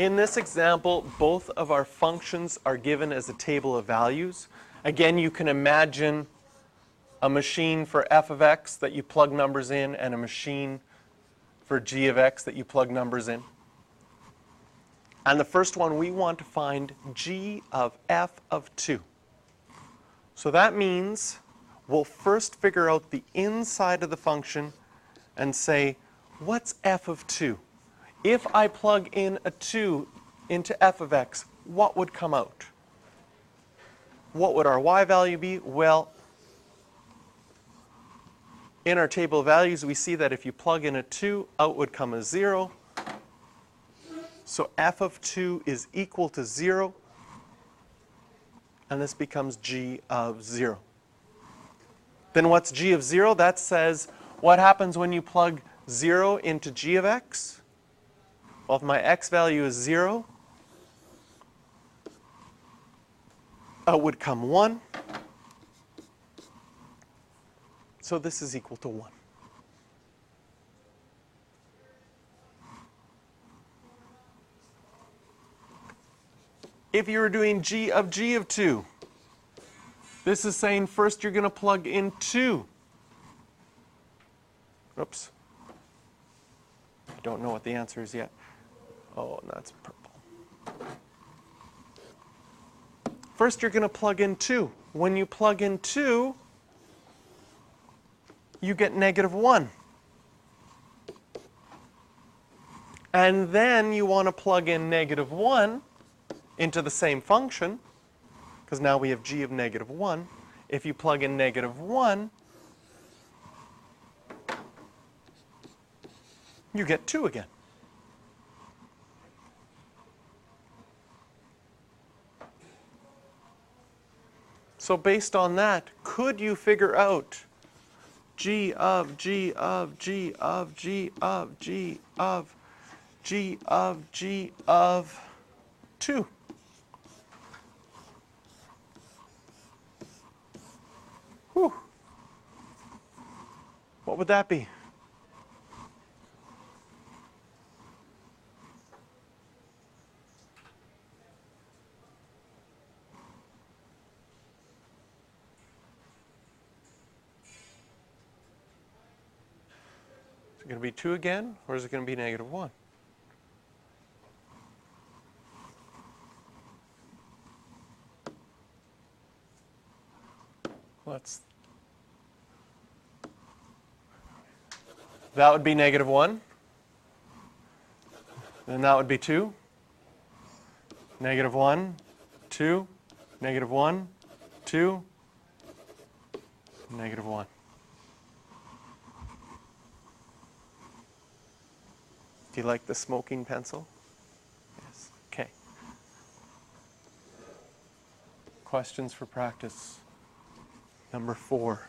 In this example, both of our functions are given as a table of values. Again, you can imagine a machine for f of x that you plug numbers in and a machine for g of x that you plug numbers in. And the first one, we want to find g of f of 2. So that means we'll first figure out the inside of the function and say, what's f of 2? If I plug in a 2 into f of x, what would come out? What would our y value be? Well, in our table of values, we see that if you plug in a 2, out would come a 0. So f of 2 is equal to 0. And this becomes g of 0. Then what's g of 0? That says what happens when you plug 0 into g of x? Well, if my x value is 0, out would come 1. So this is equal to 1. If you were doing g of 2, this is saying first you're going to plug in 2. Oops. I don't know what the answer is yet. Oh, that's purple. First you're going to plug in 2. When you plug in 2, you get -1. And then you want to plug in -1 into the same function, because now we have g of -1. If you plug in -1, you get 2 again. So based on that, could you figure out g of 2? Whew. What would that be? Is it going to be 2 again, or is it going to be -1? That would be -1. Then that would be 2. -1, 2, -1, 2, -1. Do you like the smoking pencil? Yes. Okay. Questions for practice. Number 4.